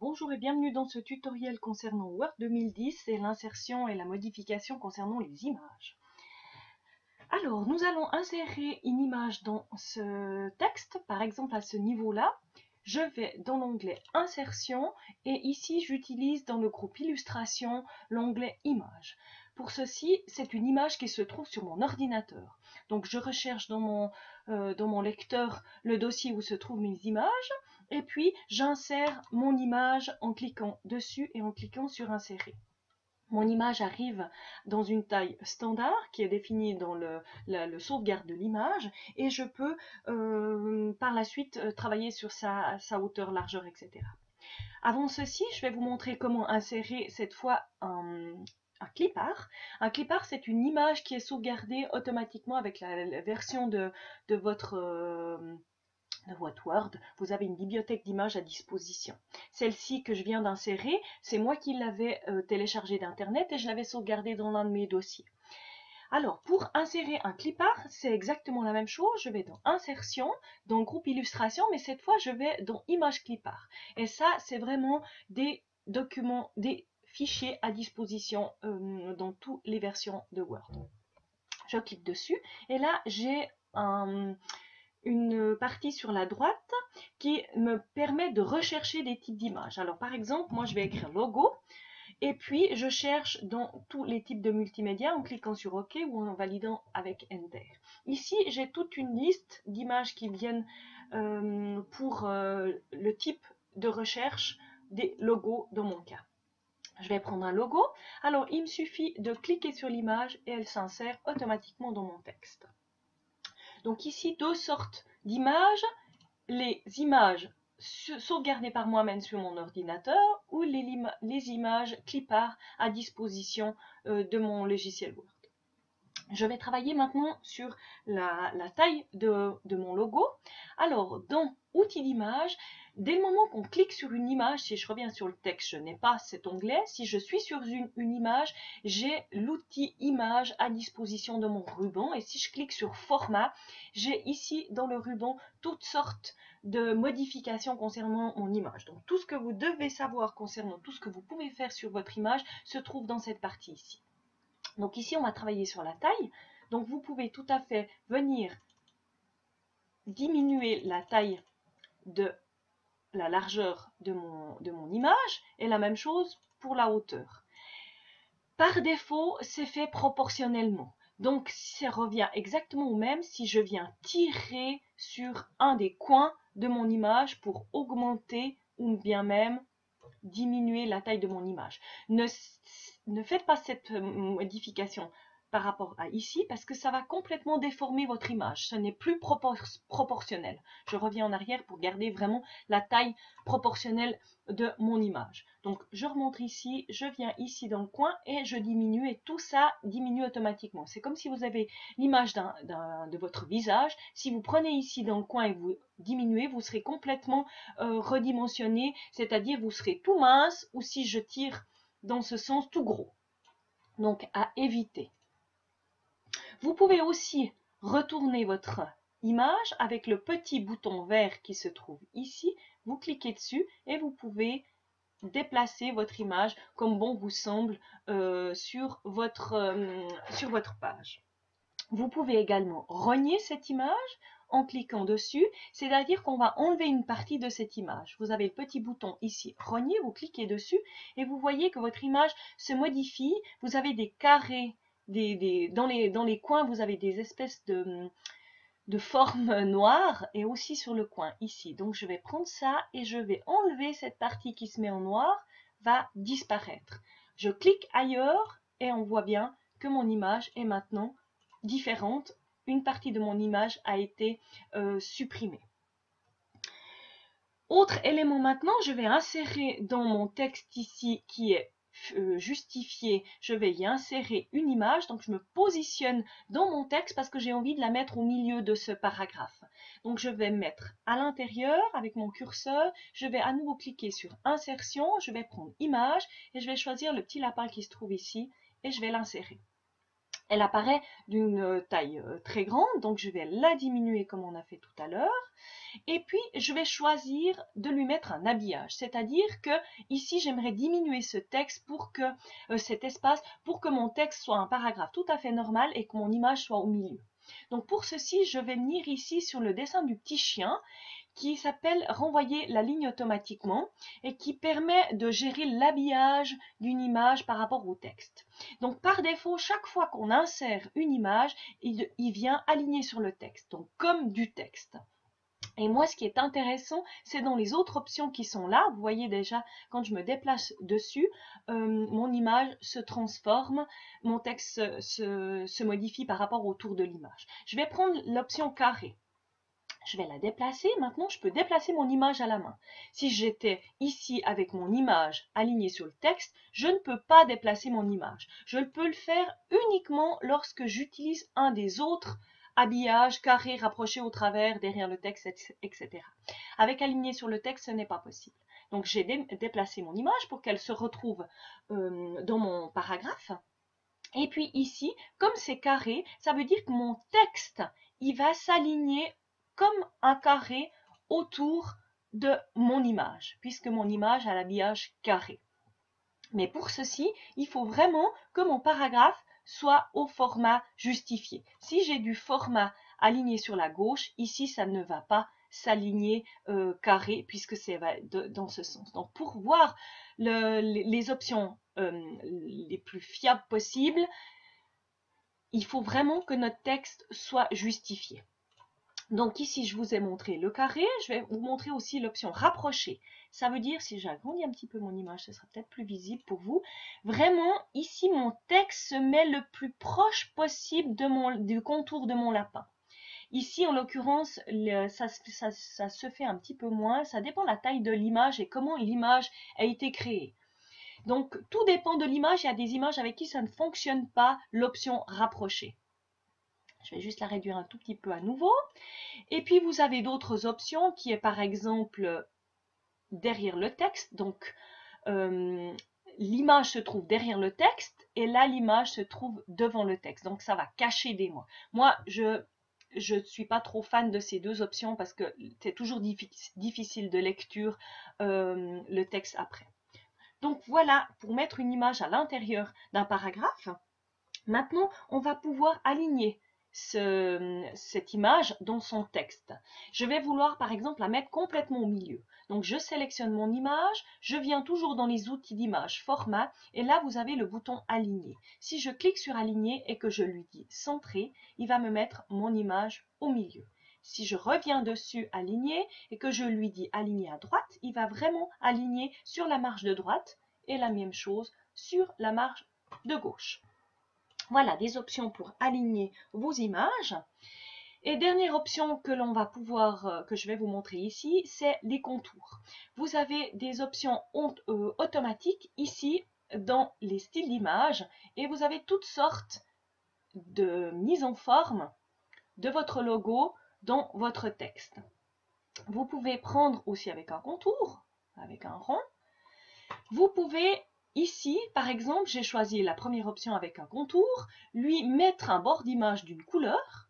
Bonjour et bienvenue dans ce tutoriel concernant Word 2010 et l'insertion et la modification concernant les images. Alors, nous allons insérer une image dans ce texte, par exemple à ce niveau-là. Je vais dans l'onglet Insertion et ici j'utilise dans le groupe Illustration l'onglet Images. Pour ceci, c'est une image qui se trouve sur mon ordinateur. Donc je recherche dans mon lecteur le dossier où se trouvent mes images et puis j'insère mon image en cliquant dessus et en cliquant sur Insérer. Mon image arrive dans une taille standard qui est définie dans le sauvegarde de l'image et je peux par la suite travailler sur sa hauteur, largeur, etc. Avant ceci, je vais vous montrer comment insérer cette fois un clipart. Un clipart, c'est une image qui est sauvegardée automatiquement avec la version de votre Word, vous avez une bibliothèque d'images à disposition. Celle-ci que je viens d'insérer, c'est moi qui l'avais téléchargée d'internet et je l'avais sauvegardée dans l'un de mes dossiers. Alors, pour insérer un clipart, c'est exactement la même chose. Je vais dans Insertion, dans le groupe Illustration, mais cette fois, je vais dans Image clipart. Et ça, c'est vraiment des documents, des fichiers à disposition dans toutes les versions de Word. Je clique dessus et là, j'ai une partie sur la droite qui me permet de rechercher des types d'images. Alors par exemple, moi je vais écrire logo et puis je cherche dans tous les types de multimédia en cliquant sur OK ou en validant avec Enter. Ici, j'ai toute une liste d'images qui viennent pour le type de recherche des logos dans mon cas. Je vais prendre un logo. Alors, il me suffit de cliquer sur l'image et elle s'insère automatiquement dans mon texte. Donc ici, deux sortes d'images, les images sauvegardées par moi-même sur mon ordinateur ou les images clipart à disposition de mon logiciel Word. Je vais travailler maintenant sur la taille de mon logo. Alors, dans Outils d'image, dès le moment qu'on clique sur une image, si je reviens sur le texte, je n'ai pas cet onglet. Si je suis sur une image, j'ai l'outil Image à disposition de mon ruban. Et si je clique sur Format, j'ai ici dans le ruban toutes sortes de modifications concernant mon image. Donc, tout ce que vous devez savoir concernant tout ce que vous pouvez faire sur votre image se trouve dans cette partie ici. Donc ici, on va travailler sur la taille. Donc vous pouvez tout à fait venir diminuer la taille de la largeur de mon image et la même chose pour la hauteur. Par défaut, c'est fait proportionnellement. Donc ça revient exactement au même si je viens tirer sur un des coins de mon image pour augmenter ou bien même diminuer la taille de mon image. Ne faites pas cette modification par rapport à ici parce que ça va complètement déformer votre image. Ce n'est plus proportionnel. Je reviens en arrière pour garder vraiment la taille proportionnelle de mon image. Donc je remonte ici, je viens ici dans le coin et je diminue et tout ça diminue automatiquement. C'est comme si vous avez l'image de votre visage. Si vous prenez ici dans le coin et vous diminuez, vous serez complètement redimensionné, c'est-à-dire vous serez tout mince ou si je tire dans ce sens tout gros. Donc à éviter. Vous pouvez aussi retourner votre image avec le petit bouton vert qui se trouve ici. Vous cliquez dessus et vous pouvez déplacer votre image comme bon vous semble sur votre page. Vous pouvez également rogner cette image en cliquant dessus, c'est-à-dire qu'on va enlever une partie de cette image. Vous avez le petit bouton ici, rogner, vous cliquez dessus et vous voyez que votre image se modifie. Vous avez des carrés, dans les coins, vous avez des espèces de formes noires et aussi sur le coin ici. Donc je vais prendre ça et je vais enlever cette partie qui se met en noir, va disparaître. Je clique ailleurs et on voit bien que mon image est maintenant différente. Une partie de mon image a été supprimée. Autre élément maintenant, je vais insérer dans mon texte ici qui est justifié, je vais y insérer une image, donc je me positionne dans mon texte parce que j'ai envie de la mettre au milieu de ce paragraphe. Donc je vais mettre à l'intérieur avec mon curseur, je vais à nouveau cliquer sur Insertion, je vais prendre Image et je vais choisir le petit lapin qui se trouve ici et je vais l'insérer. Elle apparaît d'une taille très grande, donc je vais la diminuer comme on a fait tout à l'heure. Et puis, je vais choisir de lui mettre un habillage. C'est-à-dire que ici, j'aimerais diminuer ce texte pour que cet espace, pour que mon texte soit un paragraphe tout à fait normal et que mon image soit au milieu. Donc pour ceci, je vais venir ici sur le dessin du petit chien qui s'appelle renvoyer la ligne automatiquement et qui permet de gérer l'habillage d'une image par rapport au texte. Donc par défaut, chaque fois qu'on insère une image, il vient aligner sur le texte, donc comme du texte. Et moi, ce qui est intéressant, c'est dans les autres options qui sont là. Vous voyez déjà, quand je me déplace dessus, mon image se transforme, mon texte se modifie par rapport au tour de l'image. Je vais prendre l'option carré. Je vais la déplacer. Maintenant, je peux déplacer mon image à la main. Si j'étais ici avec mon image alignée sur le texte, je ne peux pas déplacer mon image. Je peux le faire uniquement lorsque j'utilise un des autres habillages, carré, rapproché au travers, derrière le texte, etc. Avec aligné sur le texte, ce n'est pas possible. Donc, j'ai déplacé mon image pour qu'elle se retrouve dans mon paragraphe. Et puis ici, comme c'est carré, ça veut dire que mon texte, il va s'aligner comme un carré autour de mon image, puisque mon image a l'habillage carré. Mais pour ceci, il faut vraiment que mon paragraphe soit au format justifié. Si j'ai du format aligné sur la gauche, ici, ça ne va pas s'aligner carré, puisque c'est dans ce sens. Donc, pour voir les options les plus fiables possibles, il faut vraiment que notre texte soit justifié. Donc ici, je vous ai montré le carré. Je vais vous montrer aussi l'option rapprocher. Ça veut dire, si j'agrandis un petit peu mon image, ce sera peut-être plus visible pour vous. Vraiment, ici, mon texte se met le plus proche possible du contour de mon lapin. Ici, en l'occurrence, ça se fait un petit peu moins. Ça dépend de la taille de l'image et comment l'image a été créée. Donc, tout dépend de l'image. Il y a des images avec qui ça ne fonctionne pas, l'option rapprocher. Je vais juste la réduire un tout petit peu à nouveau. Et puis, vous avez d'autres options qui est par exemple derrière le texte. Donc, l'image se trouve derrière le texte et là, l'image se trouve devant le texte. Donc, ça va cacher des mots. Moi, je ne suis pas trop fan de ces deux options parce que c'est toujours difficile de lecture le texte après. Donc, voilà pour mettre une image à l'intérieur d'un paragraphe. Maintenant, on va pouvoir aligner cette image dans son texte. Je vais vouloir par exemple la mettre complètement au milieu. Donc je sélectionne mon image, je viens toujours dans les outils d'image, format, et là vous avez le bouton aligner. Si je clique sur aligner et que je lui dis centrer, il va me mettre mon image au milieu. Si je reviens dessus aligner et que je lui dis aligner à droite, il va vraiment aligner sur la marge de droite et la même chose sur la marge de gauche. Voilà des options pour aligner vos images. Et dernière option que l'on va pouvoir, que je vais vous montrer ici, c'est les contours. Vous avez des options automatiques ici dans les styles d'images et vous avez toutes sortes de mises en forme de votre logo dans votre texte. Vous pouvez prendre aussi avec un contour, avec un rond. Vous pouvez ici, par exemple, j'ai choisi la première option avec un contour, lui mettre un bord d'image d'une couleur,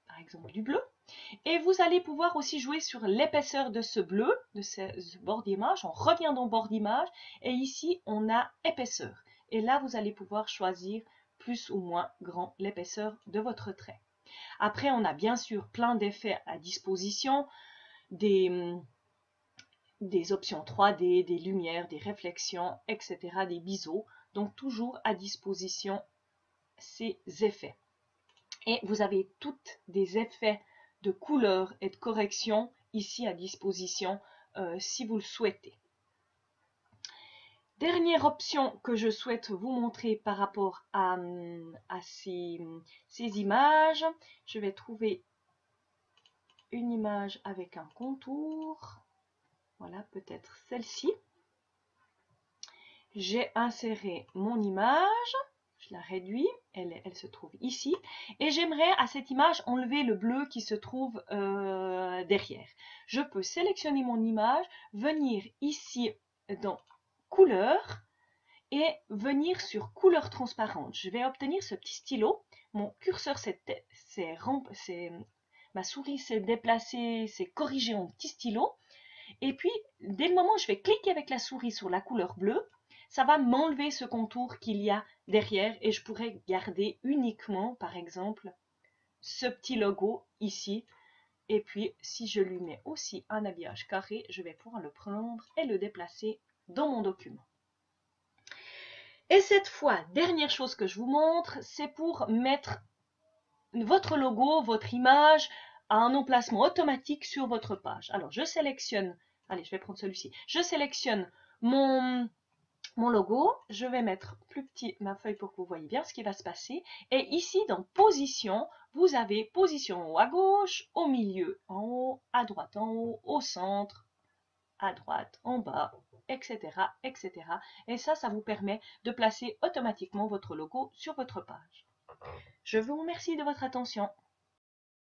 par exemple du bleu, et vous allez pouvoir aussi jouer sur l'épaisseur de ce bleu, de ce bord d'image. On revient dans bord d'image, et ici, on a épaisseur. Et là, vous allez pouvoir choisir plus ou moins grand l'épaisseur de votre trait. Après, on a bien sûr plein d'effets à disposition, des options 3D, des lumières, des réflexions, etc., des biseaux. Donc toujours à disposition ces effets. Et vous avez toutes des effets de couleur et de correction ici à disposition si vous le souhaitez. Dernière option que je souhaite vous montrer par rapport à ces images, je vais trouver une image avec un contour. Voilà, peut-être celle-ci. J'ai inséré mon image, je la réduis, elle se trouve ici. Et j'aimerais à cette image enlever le bleu qui se trouve derrière. Je peux sélectionner mon image, venir ici dans couleur et venir sur couleur transparente. Je vais obtenir ce petit stylo. Mon curseur ma souris s'est déplacée, s'est corrigée en petit stylo. Et puis, dès le moment où je vais cliquer avec la souris sur la couleur bleue, ça va m'enlever ce contour qu'il y a derrière et je pourrais garder uniquement, par exemple, ce petit logo ici. Et puis, si je lui mets aussi un habillage carré, je vais pouvoir le prendre et le déplacer dans mon document. Et cette fois, dernière chose que je vous montre, c'est pour mettre votre logo, votre image à un emplacement automatique sur votre page. Alors, je sélectionne, allez, je vais prendre celui-ci. Je sélectionne mon logo, je vais mettre plus petit ma feuille pour que vous voyez bien ce qui va se passer. Et ici, dans position, vous avez position en haut à gauche, au milieu en haut, à droite en haut, au centre, à droite, en bas, etc., etc. Et ça vous permet de placer automatiquement votre logo sur votre page. Je vous remercie de votre attention.